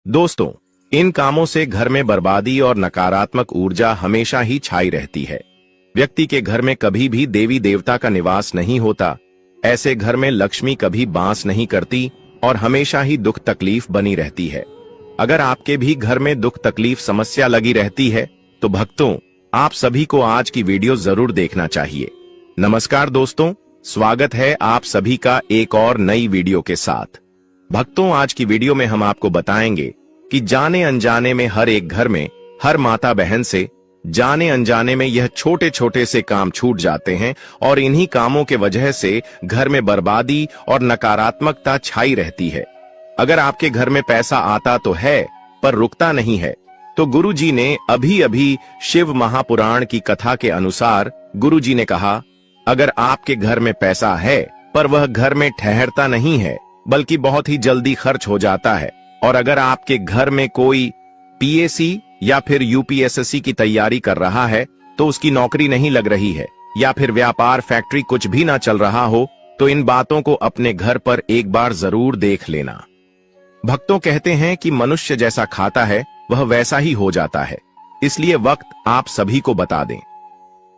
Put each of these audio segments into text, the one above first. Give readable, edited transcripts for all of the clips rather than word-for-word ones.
दोस्तों, इन कामों से घर में बर्बादी और नकारात्मक ऊर्जा हमेशा ही छाई रहती है। व्यक्ति के घर में कभी भी देवी देवता का निवास नहीं होता। ऐसे घर में लक्ष्मी कभी बास नहीं करती और हमेशा ही दुख तकलीफ बनी रहती है। अगर आपके भी घर में दुख तकलीफ समस्या लगी रहती है तो भक्तों, आप सभी को आज की वीडियो जरूर देखना चाहिए। नमस्कार दोस्तों, स्वागत है आप सभी का एक और नई वीडियो के साथ। भक्तों, आज की वीडियो में हम आपको बताएंगे कि जाने अनजाने में हर एक घर में हर माता बहन से जाने अनजाने में यह छोटे छोटे से काम छूट जाते हैं और इन्हीं कामों के वजह से घर में बर्बादी और नकारात्मकता छाई रहती है। अगर आपके घर में पैसा आता तो है पर रुकता नहीं है, तो गुरु जी ने अभी अभी शिव महापुराण की कथा के अनुसार गुरु जी ने कहा, अगर आपके घर में पैसा है पर वह घर में ठहरता नहीं है बल्कि बहुत ही जल्दी खर्च हो जाता है, और अगर आपके घर में कोई पीएसी या फिर यूपीएसएससी की तैयारी कर रहा है तो उसकी नौकरी नहीं लग रही है, या फिर व्यापार फैक्ट्री कुछ भी ना चल रहा हो, तो इन बातों को अपने घर पर एक बार जरूर देख लेना। भक्तों, कहते हैं कि मनुष्य जैसा खाता है वह वैसा ही हो जाता है। इसलिए वक्त आप सभी को बता दें,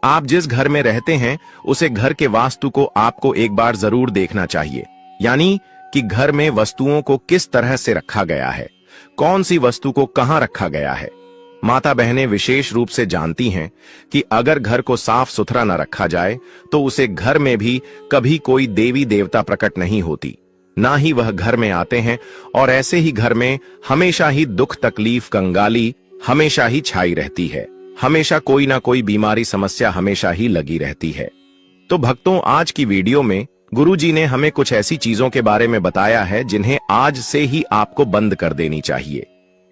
आप जिस घर में रहते हैं उसे घर के वास्तु को आपको एक बार जरूर देखना चाहिए। यानी कि घर में वस्तुओं को किस तरह से रखा गया है, कौन सी वस्तु को कहां रखा गया है। माता बहनें विशेष रूप से जानती हैं कि अगर घर को साफ सुथरा न रखा जाए तो उसे घर में भी कभी कोई देवी देवता प्रकट नहीं होती, ना ही वह घर में आते हैं, और ऐसे ही घर में हमेशा ही दुख तकलीफ कंगाली हमेशा ही छाई रहती है। हमेशा कोई ना कोई बीमारी समस्या हमेशा ही लगी रहती है। तो भक्तों, आज की वीडियो में गुरुजी ने हमें कुछ ऐसी चीजों के बारे में बताया है जिन्हें आज से ही आपको बंद कर देनी चाहिए।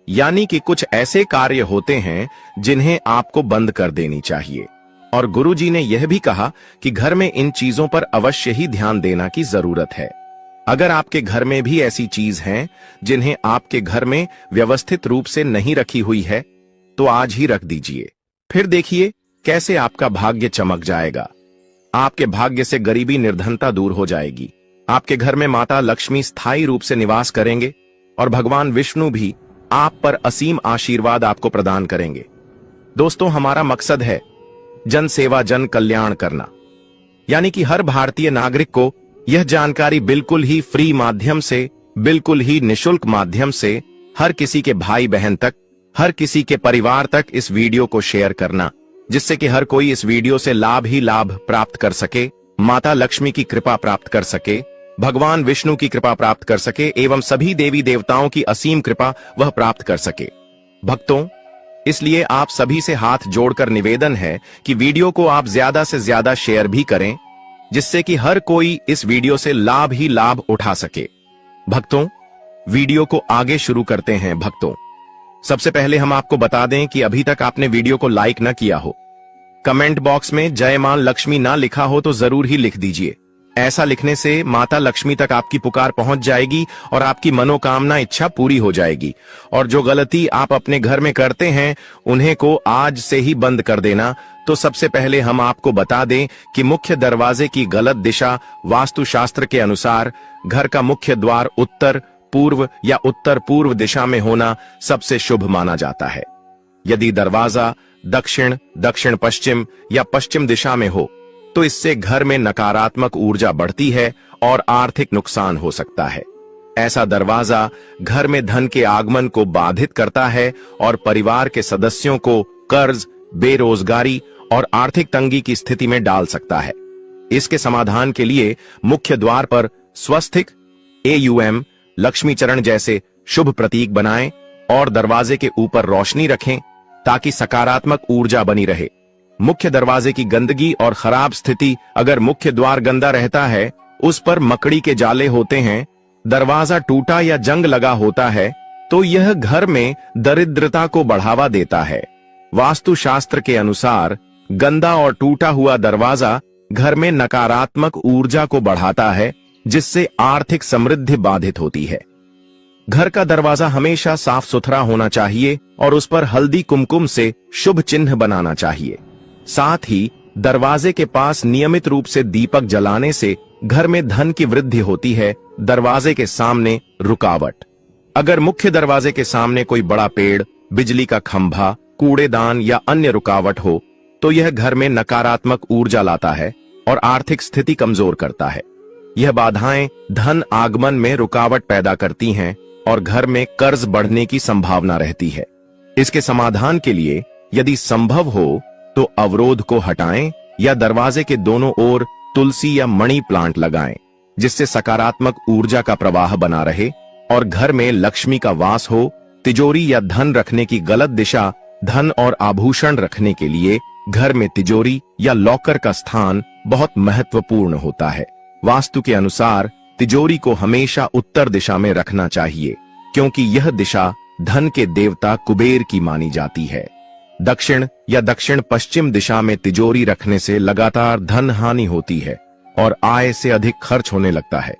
यानी कि कुछ ऐसे कार्य होते हैं जिन्हें आपको बंद कर देनी चाहिए, और गुरुजी ने यह भी कहा कि घर में इन चीजों पर अवश्य ही ध्यान देना की जरूरत है। अगर आपके घर में भी ऐसी चीज हैं जिन्हें आपके घर में व्यवस्थित रूप से नहीं रखी हुई है तो आज ही रख दीजिए, फिर देखिए कैसे आपका भाग्य चमक जाएगा। आपके भाग्य से गरीबी निर्धनता दूर हो जाएगी। आपके घर में माता लक्ष्मी स्थायी रूप से निवास करेंगे और भगवान विष्णु भी आप पर असीम आशीर्वाद आपको प्रदान करेंगे। दोस्तों, हमारा मकसद है जन सेवा जन कल्याण करना, यानी कि हर भारतीय नागरिक को यह जानकारी बिल्कुल ही फ्री माध्यम से, बिल्कुल ही निशुल्क माध्यम से हर किसी के भाई बहन तक, हर किसी के परिवार तक इस वीडियो को शेयर करना, जिससे कि हर कोई इस वीडियो से लाभ ही लाभ प्राप्त कर सके, माता लक्ष्मी की कृपा प्राप्त कर सके, भगवान विष्णु की कृपा प्राप्त कर सके एवं सभी देवी देवताओं की असीम कृपा वह प्राप्त कर सके। भक्तों, इसलिए आप सभी से हाथ जोड़कर निवेदन है कि वीडियो को आप ज्यादा से ज्यादा शेयर भी करें, जिससे कि हर कोई इस वीडियो से लाभ ही लाभ उठा सके। भक्तों, वीडियो को आगे शुरू करते हैं। भक्तों, सबसे पहले हम आपको बता दें कि अभी तक आपने वीडियो को लाइक न किया हो, कमेंट बॉक्स में जय मां लक्ष्मी ना लिखा हो तो जरूर ही लिख दीजिए। ऐसा लिखने से माता लक्ष्मी तक आपकी पुकार पहुंच जाएगी और आपकी मनोकामना इच्छा पूरी हो जाएगी। और जो गलती आप अपने घर में करते हैं उन्हें को आज से ही बंद कर देना। तो सबसे पहले हम आपको बता दें कि मुख्य दरवाजे की गलत दिशा वास्तुशास्त्र के अनुसार घर का मुख्य द्वार उत्तर पूर्व या उत्तर पूर्व दिशा में होना सबसे शुभ माना जाता है। यदि दरवाजा दक्षिण, दक्षिण पश्चिम या पश्चिम दिशा में हो तो इससे घर में नकारात्मक ऊर्जा बढ़ती है और आर्थिक नुकसान हो सकता है। ऐसा दरवाजा घर में धन के आगमन को बाधित करता है और परिवार के सदस्यों को कर्ज, बेरोजगारी और आर्थिक तंगी की स्थिति में डाल सकता है। इसके समाधान के लिए मुख्य द्वार पर स्वस्तिक, AUM, लक्ष्मी चरण जैसे शुभ प्रतीक बनाएं और दरवाजे के ऊपर रोशनी रखें ताकि सकारात्मक ऊर्जा बनी रहे। मुख्य दरवाजे की गंदगी और खराब स्थिति, अगर मुख्य द्वार गंदा रहता है, उस पर मकड़ी के जाले होते हैं, दरवाजा टूटा या जंग लगा होता है, तो यह घर में दरिद्रता को बढ़ावा देता है। वास्तुशास्त्र के अनुसार गंदा और टूटा हुआ दरवाजा घर में नकारात्मक ऊर्जा को बढ़ाता है, जिससे आर्थिक समृद्धि बाधित होती है। घर का दरवाजा हमेशा साफ सुथरा होना चाहिए और उस पर हल्दी कुमकुम से शुभ चिन्ह बनाना चाहिए। साथ ही दरवाजे के पास नियमित रूप से दीपक जलाने से घर में धन की वृद्धि होती है। दरवाजे के सामने रुकावट, अगर मुख्य दरवाजे के सामने कोई बड़ा पेड़, बिजली का खंभा, कूड़ेदान या अन्य रुकावट हो तो यह घर में नकारात्मक ऊर्जा लाता है और आर्थिक स्थिति कमजोर करता है। यह बाधाएं धन आगमन में रुकावट पैदा करती हैं और घर में कर्ज बढ़ने की संभावना रहती है। इसके समाधान के लिए यदि संभव हो तो अवरोध को हटाएं या दरवाजे के दोनों ओर तुलसी या मणि प्लांट लगाएं, जिससे सकारात्मक ऊर्जा का प्रवाह बना रहे और घर में लक्ष्मी का वास हो। तिजोरी या धन रखने की गलत दिशा। धन और आभूषण रखने के लिए घर में तिजोरी या लॉकर का स्थान बहुत महत्वपूर्ण होता है। वास्तु के अनुसार तिजोरी को हमेशा उत्तर दिशा में रखना चाहिए, क्योंकि यह दिशा धन के देवता कुबेर की मानी जाती है। दक्षिण या दक्षिण पश्चिम दिशा में तिजोरी रखने से लगातार धन हानि होती है और आय से अधिक खर्च होने लगता है।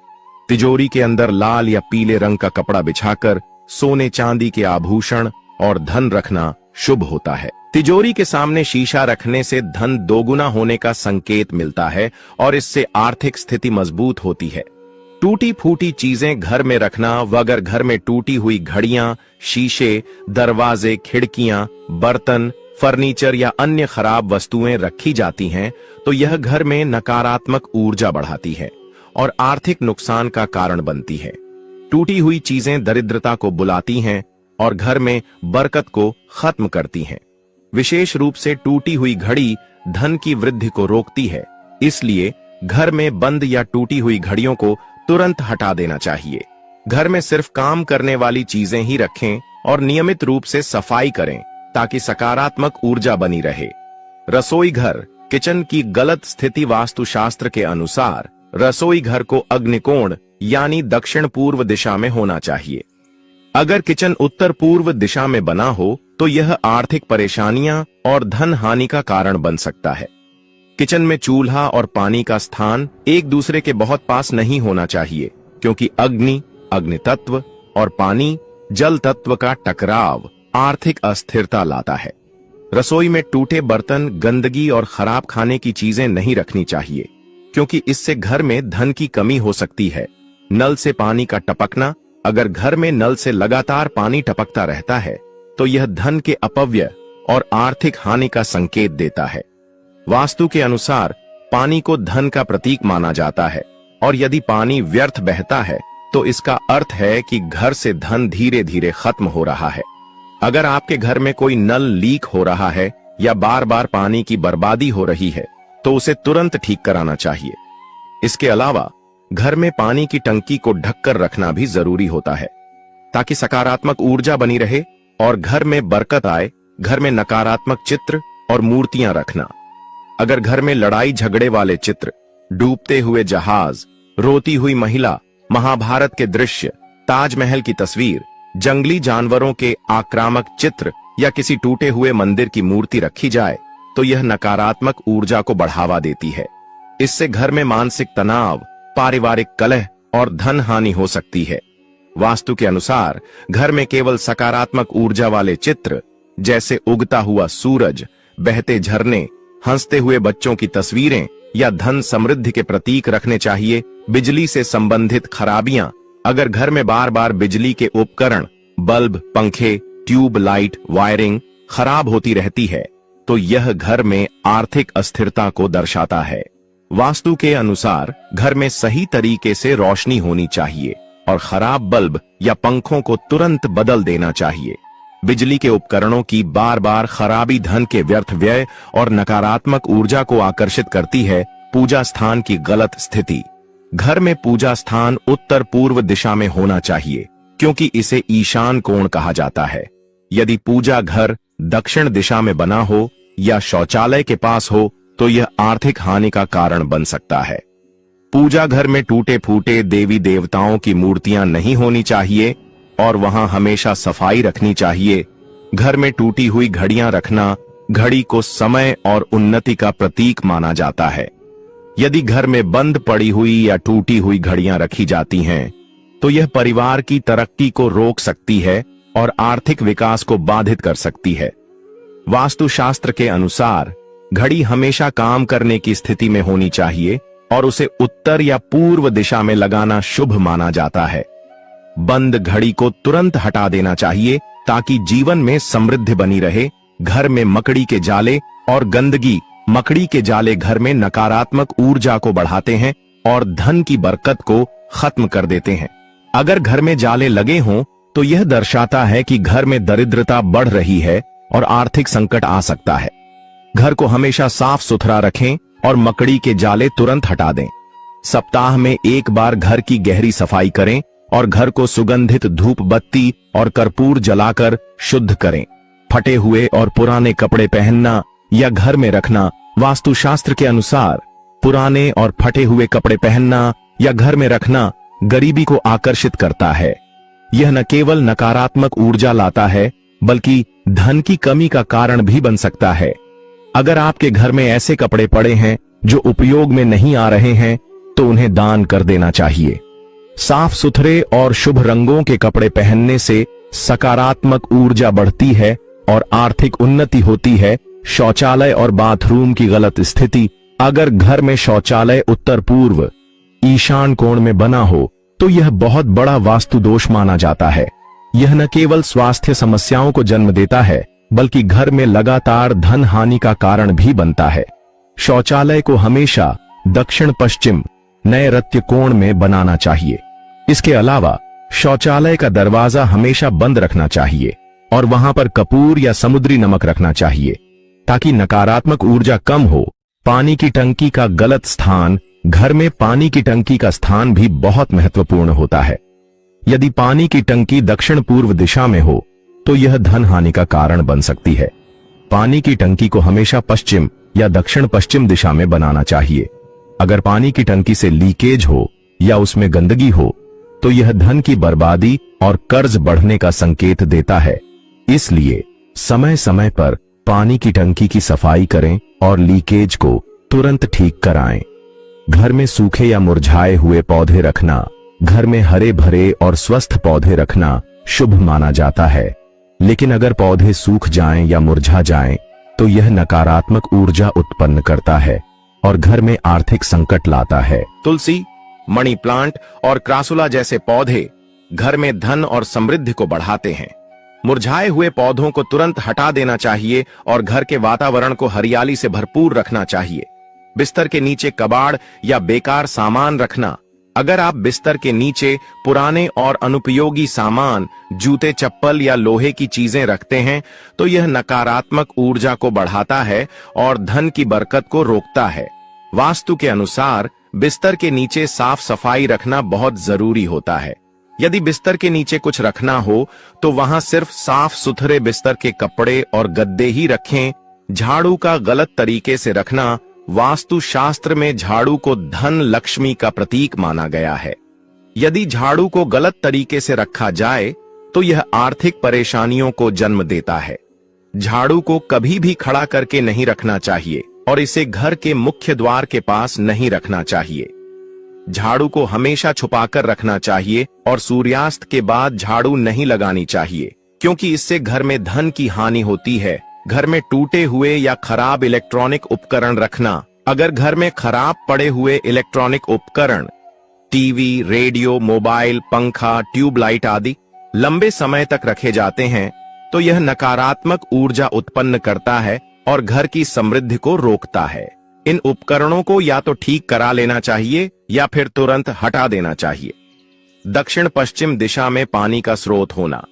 तिजोरी के अंदर लाल या पीले रंग का कपड़ा बिछाकर सोने चांदी के आभूषण और धन रखना शुभ होता है। तिजोरी के सामने शीशा रखने से धन दोगुना होने का संकेत मिलता है और इससे आर्थिक स्थिति मजबूत होती है। टूटी फूटी चीजें घर में रखना व अगर घर में टूटी हुई घड़ियां, शीशे, दरवाजे, खिड़कियां, बर्तन, फर्नीचर या अन्य खराब वस्तुएं रखी जाती हैं तो यह घर में नकारात्मक ऊर्जा बढ़ाती है और आर्थिक नुकसान का कारण बनती है। टूटी हुई चीजें दरिद्रता को बुलाती हैं और घर में बरकत को खत्म करती हैं। विशेष रूप से टूटी हुई घड़ी धन की वृद्धि को रोकती है, इसलिए घर में बंद या टूटी हुई घड़ियों को तुरंत हटा देना चाहिए। घर में सिर्फ काम करने वाली चीजें ही रखें और नियमित रूप से सफाई करें ताकि सकारात्मक ऊर्जा बनी रहे। रसोई घर, किचन की गलत स्थिति। वास्तुशास्त्र के अनुसार रसोई घर को अग्निकोण यानी दक्षिण पूर्व दिशा में होना चाहिए। अगर किचन उत्तर पूर्व दिशा में बना हो तो यह आर्थिक परेशानियां और धन हानि का कारण बन सकता है। किचन में चूल्हा और पानी का स्थान एक दूसरे के बहुत पास नहीं होना चाहिए, क्योंकि अग्नि, अग्नि तत्व और पानी, जल तत्व का टकराव आर्थिक अस्थिरता लाता है। रसोई में टूटे बर्तन, गंदगी और खराब खाने की चीजें नहीं रखनी चाहिए, क्योंकि इससे घर में धन की कमी हो सकती है। नल से पानी का टपकना। अगर घर में नल से लगातार पानी टपकता रहता है तो यह धन के अपव्यय और आर्थिक हानि का संकेत देता है। वास्तु के अनुसार पानी को धन का प्रतीक माना जाता है और यदि पानी व्यर्थ बहता है तो इसका अर्थ है कि घर से धन धीरे धीरे खत्म हो रहा है। अगर आपके घर में कोई नल लीक हो रहा है या बार बार पानी की बर्बादी हो रही है तो उसे तुरंत ठीक कराना चाहिए। इसके अलावा घर में पानी की टंकी को ढककर रखना भी जरूरी होता है ताकि सकारात्मक ऊर्जा बनी रहे और घर में बरकत आए। घर में नकारात्मक चित्र और मूर्तियां रखना। अगर घर में लड़ाई झगड़े वाले चित्र, डूबते हुए जहाज, रोती हुई महिला, महाभारत के दृश्य, ताजमहल की तस्वीर, जंगली जानवरों के आक्रामक चित्र या किसी टूटे हुए मंदिर की मूर्ति रखी जाए तो यह नकारात्मक ऊर्जा को बढ़ावा देती है। इससे घर में मानसिक तनाव, पारिवारिक कलह और धन हानि हो सकती है। वास्तु के अनुसार घर में केवल सकारात्मक ऊर्जा वाले चित्र जैसे उगता हुआ सूरज, बहते झरने, हंसते हुए बच्चों की तस्वीरें या धन समृद्धि के प्रतीक रखने चाहिए। बिजली से संबंधित खराबियां। अगर घर में बार बार बिजली के उपकरण, बल्ब, पंखे, ट्यूब लाइट, वायरिंग खराब होती रहती है तो यह घर में आर्थिक अस्थिरता को दर्शाता है। वास्तु के अनुसार घर में सही तरीके से रोशनी होनी चाहिए और खराब बल्ब या पंखों को तुरंत बदल देना चाहिए। बिजली के उपकरणों की बार बार खराबी धन के व्यर्थ व्यय और नकारात्मक ऊर्जा को आकर्षित करती है। पूजा स्थान की गलत स्थिति। घर में पूजा स्थान उत्तर पूर्व दिशा में होना चाहिए, क्योंकि इसे ईशान कोण कहा जाता है। यदि पूजा घर दक्षिण दिशा में बना हो या शौचालय के पास हो तो यह आर्थिक हानि का कारण बन सकता है। पूजा घर में टूटे फूटे देवी देवताओं की मूर्तियां नहीं होनी चाहिए और वहां हमेशा सफाई रखनी चाहिए। घर में टूटी हुई घड़ियां रखना घड़ी को समय और उन्नति का प्रतीक माना जाता है। यदि घर में बंद पड़ी हुई या टूटी हुई घड़ियां रखी जाती हैं, तो यह परिवार की तरक्की को रोक सकती है और आर्थिक विकास को बाधित कर सकती है। वास्तुशास्त्र के अनुसार घड़ी हमेशा काम करने की स्थिति में होनी चाहिए और उसे उत्तर या पूर्व दिशा में लगाना शुभ माना जाता है। बंद घड़ी को तुरंत हटा देना चाहिए ताकि जीवन में समृद्धि बनी रहे। घर में मकड़ी के जाले और गंदगी, मकड़ी के जाले घर में नकारात्मक ऊर्जा को बढ़ाते हैं और धन की बरकत को खत्म कर देते हैं। अगर घर में जाले लगे हों तो यह दर्शाता है कि घर में दरिद्रता बढ़ रही है और आर्थिक संकट आ सकता है। घर को हमेशा साफ सुथरा रखें और मकड़ी के जाले तुरंत हटा दें। सप्ताह में एक बार घर की गहरी सफाई करें और घर को सुगंधित धूप बत्ती और कर्पूर जलाकर शुद्ध करें। फटे हुए और पुराने कपड़े पहनना या घर में रखना वास्तुशास्त्र के अनुसार पुराने और फटे हुए कपड़े पहनना या घर में रखना गरीबी को आकर्षित करता है। यह न केवल नकारात्मक ऊर्जा लाता है बल्कि धन की कमी का कारण भी बन सकता है। अगर आपके घर में ऐसे कपड़े पड़े हैं जो उपयोग में नहीं आ रहे हैं तो उन्हें दान कर देना चाहिए। साफ सुथरे और शुभ रंगों के कपड़े पहनने से सकारात्मक ऊर्जा बढ़ती है और आर्थिक उन्नति होती है। शौचालय और बाथरूम की गलत स्थिति, अगर घर में शौचालय उत्तर पूर्व ईशान कोण में बना हो तो यह बहुत बड़ा वास्तु दोष माना जाता है। यह न केवल स्वास्थ्य समस्याओं को जन्म देता है बल्कि घर में लगातार धन हानि का कारण भी बनता है। शौचालय को हमेशा दक्षिण पश्चिम नैऋत्य कोण में बनाना चाहिए। इसके अलावा शौचालय का दरवाजा हमेशा बंद रखना चाहिए और वहां पर कपूर या समुद्री नमक रखना चाहिए ताकि नकारात्मक ऊर्जा कम हो। पानी की टंकी का गलत स्थान, घर में पानी की टंकी का स्थान भी बहुत महत्वपूर्ण होता है। यदि पानी की टंकी दक्षिण पूर्व दिशा में हो तो यह धन हानि का कारण बन सकती है। पानी की टंकी को हमेशा पश्चिम या दक्षिण पश्चिम दिशा में बनाना चाहिए। अगर पानी की टंकी से लीकेज हो या उसमें गंदगी हो तो यह धन की बर्बादी और कर्ज बढ़ने का संकेत देता है। इसलिए समय समय पर पानी की टंकी की सफाई करें और लीकेज को तुरंत ठीक कराएं। घर में सूखे या मुरझाए हुए पौधे रखना, घर में हरे भरे और स्वस्थ पौधे रखना शुभ माना जाता है, लेकिन अगर पौधे सूख जाएं या मुरझा जाएं तो यह नकारात्मक ऊर्जा उत्पन्न करता है और घर में आर्थिक संकट लाता है। तुलसी, मनी प्लांट और क्रासुला जैसे पौधे घर में धन और समृद्धि को बढ़ाते हैं। मुरझाए हुए पौधों को तुरंत हटा देना चाहिए और घर के वातावरण को हरियाली से भरपूर रखना चाहिए। बिस्तर के नीचे कबाड़ या बेकार सामान रखना, अगर आप बिस्तर के नीचे पुराने और अनुपयोगी सामान, जूते, चप्पल या लोहे की चीजें रखते हैं तो यह नकारात्मक ऊर्जा को बढ़ाता है और धन की बरकत को रोकता है। वास्तु के अनुसार बिस्तर के नीचे साफ सफाई रखना बहुत जरूरी होता है। यदि बिस्तर के नीचे कुछ रखना हो तो वहां सिर्फ साफ सुथरे बिस्तर के कपड़े और गद्दे ही रखें। झाड़ू का गलत तरीके से रखना, वास्तु शास्त्र में झाड़ू को धन लक्ष्मी का प्रतीक माना गया है। यदि झाड़ू को गलत तरीके से रखा जाए तो यह आर्थिक परेशानियों को जन्म देता है। झाड़ू को कभी भी खड़ा करके नहीं रखना चाहिए और इसे घर के मुख्य द्वार के पास नहीं रखना चाहिए। झाड़ू को हमेशा छुपाकर रखना चाहिए और सूर्यास्त के बाद झाड़ू नहीं लगानी चाहिए क्योंकि इससे घर में धन की हानि होती है। घर में टूटे हुए या खराब इलेक्ट्रॉनिक उपकरण रखना, अगर घर में खराब पड़े हुए इलेक्ट्रॉनिक उपकरण, टीवी, रेडियो, मोबाइल, पंखा, ट्यूबलाइट आदि लंबे समय तक रखे जाते हैं तो यह नकारात्मक ऊर्जा उत्पन्न करता है और घर की समृद्धि को रोकता है। इन उपकरणों को या तो ठीक करा लेना चाहिए या फिर तुरंत हटा देना चाहिए। दक्षिण पश्चिम दिशा में पानी का स्रोत होना,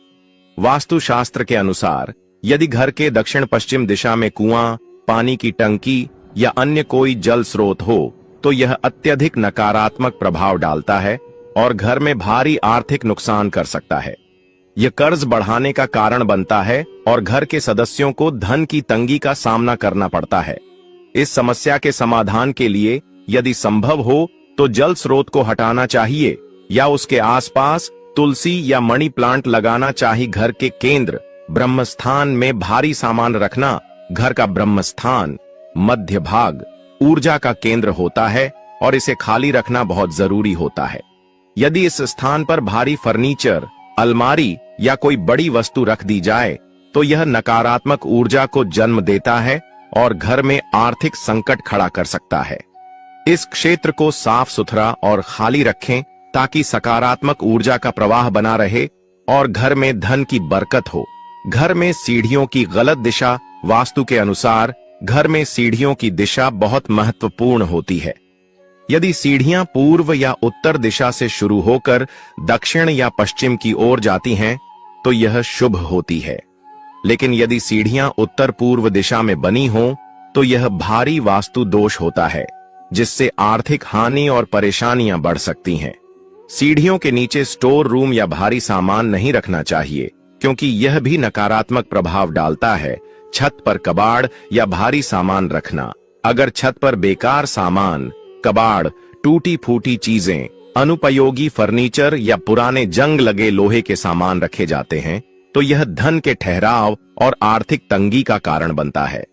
वास्तुशास्त्र के अनुसार यदि घर के दक्षिण पश्चिम दिशा में कुआं, पानी की टंकी या अन्य कोई जल स्रोत हो तो यह अत्यधिक नकारात्मक प्रभाव डालता है और घर में भारी आर्थिक नुकसान कर सकता है। यह कर्ज बढ़ाने का कारण बनता है और घर के सदस्यों को धन की तंगी का सामना करना पड़ता है। इस समस्या के समाधान के लिए यदि संभव हो तो जल स्रोत को हटाना चाहिए या उसके आसपास तुलसी या मनी प्लांट लगाना चाहिए। घर के केंद्र ब्रह्मस्थान में भारी सामान रखना, घर का ब्रह्मस्थान मध्य भाग ऊर्जा का केंद्र होता है और इसे खाली रखना बहुत जरूरी होता है। यदि इस स्थान पर भारी फर्नीचर, अलमारी या कोई बड़ी वस्तु रख दी जाए तो यह नकारात्मक ऊर्जा को जन्म देता है और घर में आर्थिक संकट खड़ा कर सकता है। इस क्षेत्र को साफ सुथरा और खाली रखें ताकि सकारात्मक ऊर्जा का प्रवाह बना रहे और घर में धन की बरकत हो। घर में सीढ़ियों की गलत दिशा। वास्तु के अनुसार घर में सीढ़ियों की दिशा बहुत महत्वपूर्ण होती है। यदि सीढ़ियां पूर्व या उत्तर दिशा से शुरू होकर दक्षिण या पश्चिम की ओर जाती हैं, तो यह शुभ होती है। लेकिन यदि सीढ़ियां उत्तर पूर्व दिशा में बनी हों, तो यह भारी वास्तु दोष होता है, जिससे आर्थिक हानि और परेशानियां बढ़ सकती हैं। सीढ़ियों के नीचे स्टोर रूम या भारी सामान नहीं रखना चाहिए, क्योंकि यह भी नकारात्मक प्रभाव डालता है। छत पर कबाड़ या भारी सामान रखना। अगर छत पर बेकार सामान, कबाड़, टूटी फूटी चीजें, अनुपयोगी फर्नीचर या पुराने जंग लगे लोहे के सामान रखे जाते हैं, तो यह धन के ठहराव और आर्थिक तंगी का कारण बनता है।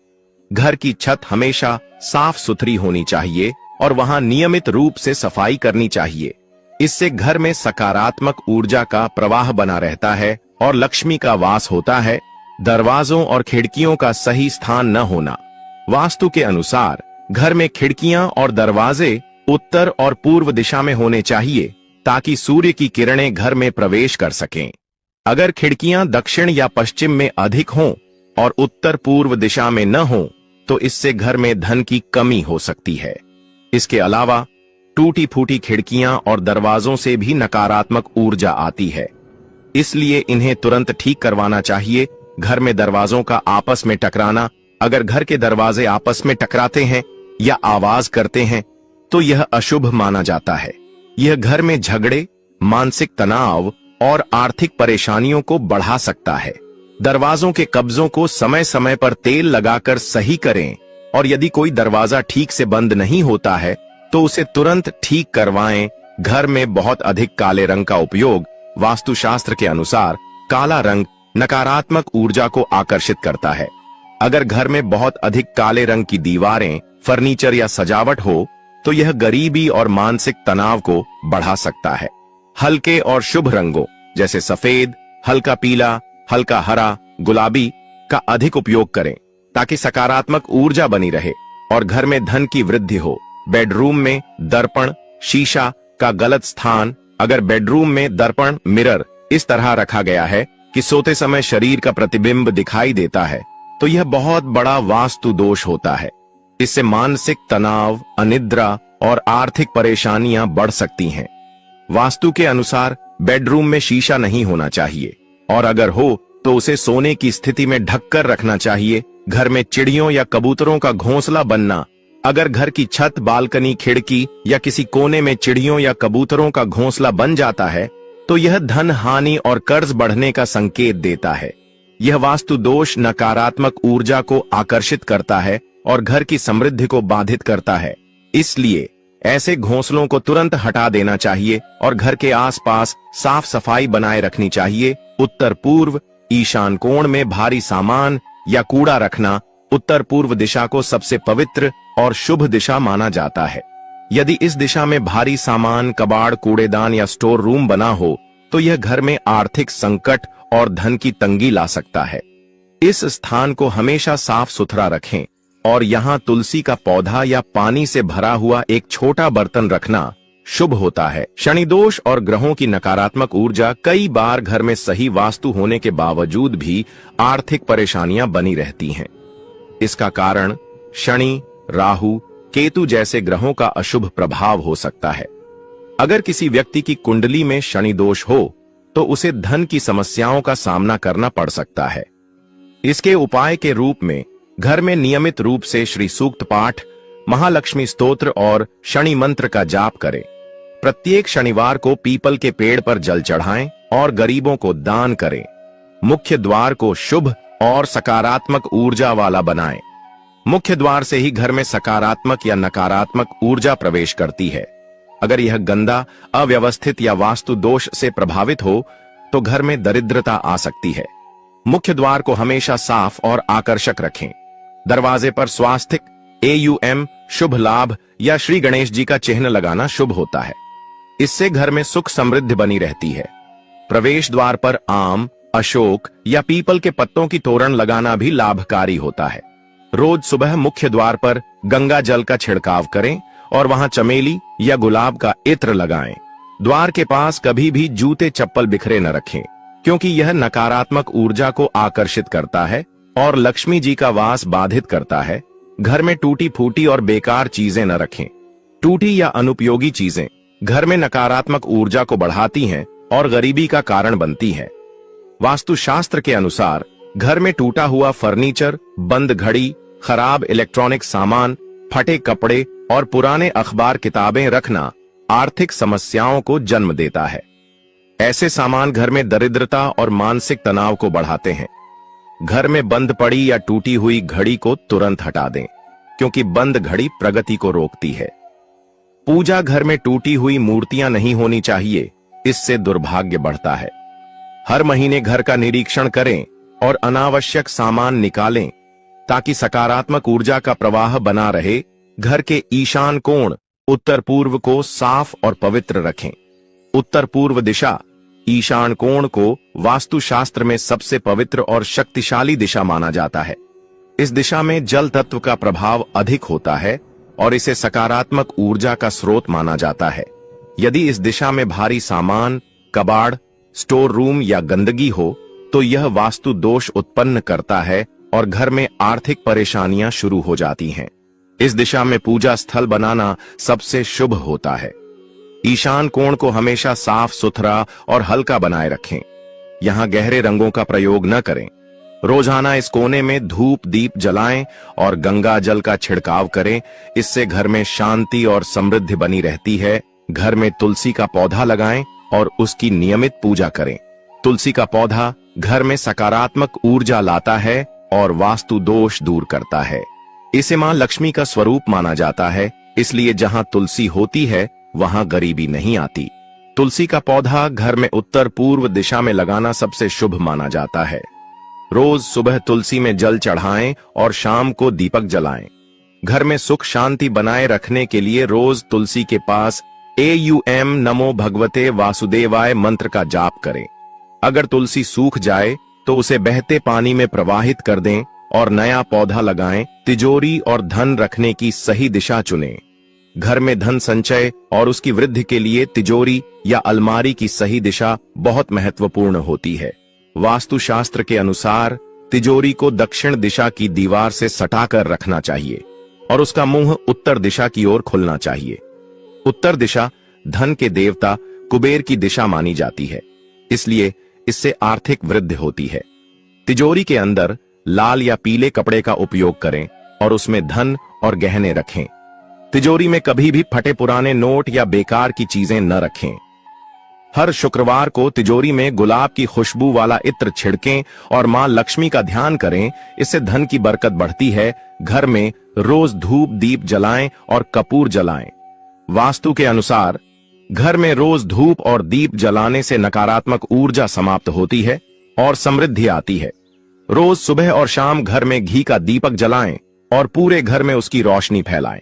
घर की छत हमेशा साफ सुथरी होनी चाहिए और वहां नियमित रूप से सफाई करनी चाहिए। इससे घर में सकारात्मक ऊर्जा का प्रवाह बना रहता है और लक्ष्मी का वास होता है। दरवाजों और खिड़कियों का सही स्थान न होना। वास्तु के अनुसार घर में खिड़कियां और दरवाजे उत्तर और पूर्व दिशा में होने चाहिए, ताकि सूर्य की किरणें घर में प्रवेश कर सकें। अगर खिड़कियां दक्षिण या पश्चिम में अधिक हों और उत्तर पूर्व दिशा में न हों, तो इससे घर में धन की कमी हो सकती है। इसके अलावा टूटी फूटी खिड़कियां और दरवाजों से भी नकारात्मक ऊर्जा आती है, इसलिए इन्हें तुरंत ठीक करवाना चाहिए। घर में दरवाजों का आपस में टकराना। अगर घर के दरवाजे आपस में टकराते हैं या आवाज करते हैं, तो यह अशुभ माना जाता है। यह घर में झगड़े, मानसिक तनाव और आर्थिक परेशानियों को बढ़ा सकता है। दरवाजों के कब्जों को समय समय पर तेल लगाकर सही करें, और यदि कोई दरवाजा ठीक से बंद नहीं होता है, तो उसे तुरंत ठीक करवाएं। घर में बहुत अधिक काले रंग का उपयोग। वास्तुशास्त्र के अनुसार काला रंग नकारात्मक ऊर्जा को आकर्षित करता है। अगर घर में बहुत अधिक काले रंग की दीवारें, फर्नीचर या सजावट हो, तो यह गरीबी और मानसिक तनाव को बढ़ा सकता है। हल्के और शुभ रंगों जैसे सफेद, हल्का पीला, हल्का हरा, गुलाबी का अधिक उपयोग करें, ताकि सकारात्मक ऊर्जा बनी रहे और घर में धन की वृद्धि हो। बेडरूम में दर्पण, शीशा का गलत स्थान। अगर बेडरूम में दर्पण, मिरर इस तरह रखा गया है कि सोते समय शरीर का प्रतिबिंब दिखाई देता है, तो यह बहुत बड़ा वास्तु दोष होता है। इससे मानसिक तनाव, अनिद्रा और आर्थिक परेशानियां बढ़ सकती हैं। वास्तु के अनुसार बेडरूम में शीशा नहीं होना चाहिए, और अगर हो तो उसे सोने की स्थिति में ढककर रखना चाहिए। घर में चिड़ियों या कबूतरों का घोंसला बनना। अगर घर की छत, बालकनी, खिड़की या किसी कोने में चिड़ियों या कबूतरों का घोंसला बन जाता है, तो यह धन हानि और कर्ज बढ़ने का संकेत देता है। यह वास्तु दोष नकारात्मक ऊर्जा को आकर्षित करता है और घर की समृद्धि को बाधित करता है। इसलिए ऐसे घोंसलों को तुरंत हटा देना चाहिए और घर के आसपास साफ सफाई बनाए रखनी चाहिए। उत्तर पूर्व, ईशान कोण में भारी सामान या कूड़ा रखना। उत्तर पूर्व दिशा को सबसे पवित्र और शुभ दिशा माना जाता है। यदि इस दिशा में भारी सामान, कबाड़, कूड़ेदान या स्टोर रूम बना हो, तो यह घर में आर्थिक संकट और धन की तंगी ला सकता है। इस स्थान को हमेशा साफ सुथरा रखें और यहाँ तुलसी का पौधा या पानी से भरा हुआ एक छोटा बर्तन रखना शुभ होता है। शनि दोष और ग्रहों की नकारात्मक ऊर्जा कई बार घर में सही वास्तु होने के बावजूद भी आर्थिक परेशानियां बनी रहती हैं। इसका कारण शनि, राहु, केतु जैसे ग्रहों का अशुभ प्रभाव हो सकता है। अगर किसी व्यक्ति की कुंडली में शनि दोष हो, तो उसे धन की समस्याओं का सामना करना पड़ सकता है। इसके उपाय के रूप में घर में नियमित रूप से श्री सूक्त पाठ, महालक्ष्मी स्तोत्र और शनि मंत्र का जाप करें। प्रत्येक शनिवार को पीपल के पेड़ पर जल चढ़ाएं और गरीबों को दान करें। मुख्य द्वार को शुभ और सकारात्मक ऊर्जा वाला बनाएं। मुख्य द्वार से ही घर में सकारात्मक या नकारात्मक ऊर्जा प्रवेश करती है। अगर यह गंदा, अव्यवस्थित या वास्तु दोष से प्रभावित हो, तो घर में दरिद्रता आ सकती है। मुख्य द्वार को हमेशा साफ और आकर्षक रखें। दरवाजे पर स्वास्तिक, AUM, शुभ लाभ या श्री गणेश जी का चिन्ह लगाना शुभ होता है। इससे घर में सुख समृद्धि बनी रहती है। प्रवेश द्वार पर आम, अशोक या पीपल के पत्तों की तोरण लगाना भी लाभकारी होता है। रोज सुबह मुख्य द्वार पर गंगा जल का छिड़काव करें और वहां चमेली या गुलाब का इत्र लगाएं। द्वार के पास कभी भी जूते चप्पल बिखरे न रखें, क्योंकि यह नकारात्मक ऊर्जा को आकर्षित करता है और लक्ष्मी जी का वास बाधित करता है। घर में टूटी फूटी और बेकार चीजें न रखें। टूटी या अनुपयोगी चीजें घर में नकारात्मक ऊर्जा को बढ़ाती हैं और गरीबी का कारण बनती हैं। वास्तुशास्त्र के अनुसार घर में टूटा हुआ फर्नीचर, बंद घड़ी, खराब इलेक्ट्रॉनिक सामान, फटे कपड़े और पुराने अखबार किताबें रखना आर्थिक समस्याओं को जन्म देता है। ऐसे सामान घर में दरिद्रता और मानसिक तनाव को बढ़ाते हैं। घर में बंद पड़ी या टूटी हुई घड़ी को तुरंत हटा दें, क्योंकि बंद घड़ी प्रगति को रोकती है। पूजा घर में टूटी हुई मूर्तियां नहीं होनी चाहिए, इससे दुर्भाग्य बढ़ता है। हर महीने घर का निरीक्षण करें और अनावश्यक सामान निकालें, ताकि सकारात्मक ऊर्जा का प्रवाह बना रहे। घर के ईशान कोण उत्तर पूर्व को साफ और पवित्र रखें। उत्तर पूर्व दिशा ईशान कोण को वास्तुशास्त्र में सबसे पवित्र और शक्तिशाली दिशा माना जाता है। इस दिशा में जल तत्व का प्रभाव अधिक होता है और इसे सकारात्मक ऊर्जा का स्रोत माना जाता है। यदि इस दिशा में भारी सामान, कबाड़, स्टोर रूम या गंदगी हो तो यह वास्तु दोष उत्पन्न करता है और घर में आर्थिक परेशानियां शुरू हो जाती हैं। इस दिशा में पूजा स्थल बनाना सबसे शुभ होता है। ईशान कोण को हमेशा साफ सुथरा और हल्का बनाए रखें। यहां गहरे रंगों का प्रयोग न करें। रोजाना इस कोने में धूप दीप जलाएं और गंगा जल का छिड़काव करें। इससे घर में शांति और समृद्धि बनी रहती है। घर में तुलसी का पौधा लगाएं और उसकी नियमित पूजा करें। तुलसी का पौधा घर में सकारात्मक ऊर्जा लाता है और वास्तु दोष दूर करता है। इसे मां लक्ष्मी का स्वरूप माना जाता है, इसलिए जहां तुलसी होती है वहां गरीबी नहीं आती। तुलसी का पौधा घर में उत्तर पूर्व दिशा में लगाना सबसे शुभ माना जाता है। रोज सुबह तुलसी में जल चढ़ाएं और शाम को दीपक जलाएं। घर में सुख शांति बनाए रखने के लिए रोज तुलसी के पास AUM नमो भगवते वासुदेवाय मंत्र का जाप करें। अगर तुलसी सूख जाए तो उसे बहते पानी में प्रवाहित कर दें और नया पौधा लगाएं। तिजोरी और धन रखने की सही दिशा चुनें। घर में धन संचय और उसकी वृद्धि के लिए तिजोरी या अलमारी की सही दिशा बहुत महत्वपूर्ण होती है। वास्तुशास्त्र के अनुसार तिजोरी को दक्षिण दिशा की दीवार से सटाकर रखना चाहिए और उसका मुंह उत्तर दिशा की ओर खुलना चाहिए। उत्तर दिशा धन के देवता कुबेर की दिशा मानी जाती है, इसलिए इससे आर्थिक वृद्धि होती है। तिजोरी के अंदर लाल या पीले कपड़े का उपयोग करें और उसमें धन और गहने रखें। तिजोरी में कभी भी फटे पुराने नोट या बेकार की चीजें न रखें। हर शुक्रवार को तिजोरी में गुलाब की खुशबू वाला इत्र छिड़कें और मां लक्ष्मी का ध्यान करें। इससे धन की बरकत बढ़ती है। घर में रोज धूप दीप जलाएं और कपूर जलाएं। वास्तु के अनुसार घर में रोज धूप और दीप जलाने से नकारात्मक ऊर्जा समाप्त होती है और समृद्धि आती है। रोज सुबह और शाम घर में घी का दीपक जलाएं और पूरे घर में उसकी रोशनी फैलाएं।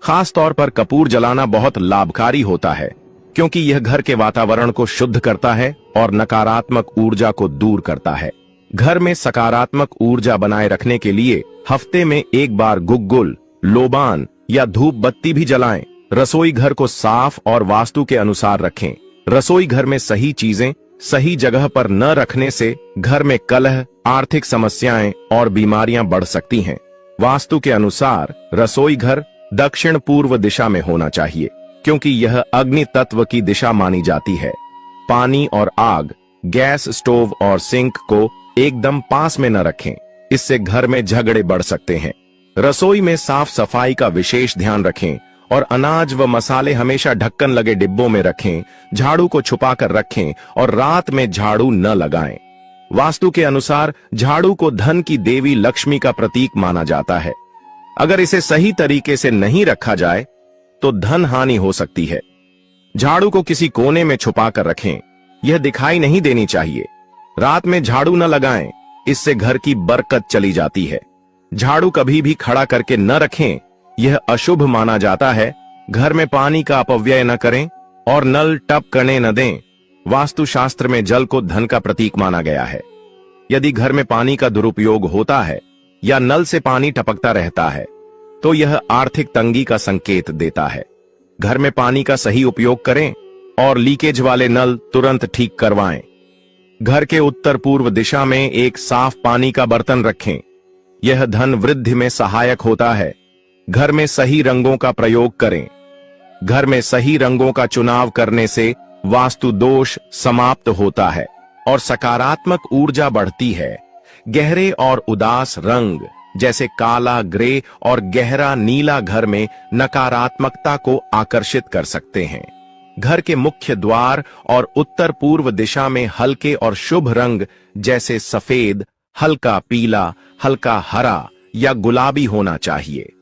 खास तौर पर कपूर जलाना बहुत लाभकारी होता है, क्योंकि यह घर के वातावरण को शुद्ध करता है और नकारात्मक ऊर्जा को दूर करता है। घर में सकारात्मक ऊर्जा बनाए रखने के लिए हफ्ते में एक बार गुग्गुल, लोबान या धूप बत्ती भी जलाएं। रसोई घर को साफ और वास्तु के अनुसार रखें। रसोई घर में सही चीजें सही जगह पर न रखने से घर में कलह, आर्थिक समस्याएं और बीमारियां बढ़ सकती हैं। वास्तु के अनुसार रसोई घर दक्षिण पूर्व दिशा में होना चाहिए, क्योंकि यह अग्नि तत्व की दिशा मानी जाती है। पानी और आग, गैस स्टोव और सिंक को एकदम पास में न रखें, इससे घर में झगड़े बढ़ सकते हैं। रसोई में साफ सफाई का विशेष ध्यान रखें और अनाज व मसाले हमेशा ढक्कन लगे डिब्बों में रखें। झाड़ू को छुपाकर रखें और रात में झाड़ू न लगाएं। वास्तु के अनुसार झाड़ू को धन की देवी लक्ष्मी का प्रतीक माना जाता है। अगर इसे सही तरीके से नहीं रखा जाए तो धन हानि हो सकती है। झाड़ू को किसी कोने में छुपा कर रखें, यह दिखाई नहीं देनी चाहिए। रात में झाड़ू न लगाएं, इससे घर की बरकत चली जाती है। झाड़ू कभी भी खड़ा करके न रखें, यह अशुभ माना जाता है। घर में पानी का अपव्यय न करें और नल टप करने न दें। वास्तुशास्त्र में जल को धन का प्रतीक माना गया है। यदि घर में पानी का दुरुपयोग होता है या नल से पानी टपकता रहता है तो यह आर्थिक तंगी का संकेत देता है। घर में पानी का सही उपयोग करें और लीकेज वाले नल तुरंत ठीक करवाएं। घर के उत्तर पूर्व दिशा में एक साफ पानी का बर्तन रखें। यह धन वृद्धि में सहायक होता है। घर में सही रंगों का प्रयोग करें। घर में सही रंगों का चुनाव करने से वास्तु दोष समाप्त होता है और सकारात्मक ऊर्जा बढ़ती है। गहरे और उदास रंग जैसे काला, ग्रे और गहरा नीला घर में नकारात्मकता को आकर्षित कर सकते हैं। घर के मुख्य द्वार और उत्तर पूर्व दिशा में हल्के और शुभ रंग जैसे सफेद, हल्का पीला, हल्का हरा या गुलाबी होना चाहिए।